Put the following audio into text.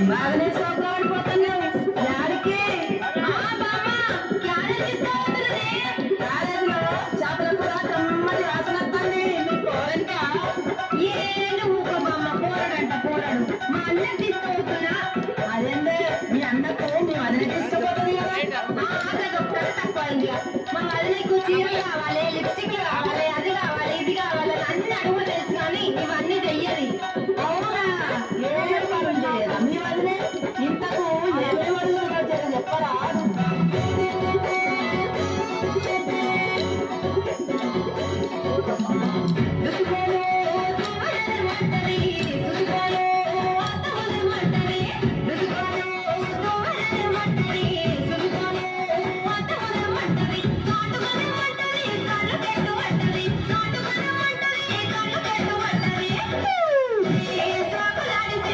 బాగానే సోపడిపోతున్నావు యాడికి carriage తీసుకోవద్దులే carriage లో చేపల కూర కమ్మటి వాసన వస్తుంది నీ పోరంట ఏంటి ఊక బామ్మ పోరడంట పోరడు మా అన్న తీసుకోవద్దునా అదేందే మీ అన్నకు మేము అదనే తీసుకోపోతుంది కదా తక్కువ ఇండియా మా వదినకు చీరలు కావాలి లిప్స్టిక్ కావాలి అది కావాలి ఇది కావాలి అన్ని అడుగు తెలుసు కానీ ఇవన్నీ చెయ్యది అవునా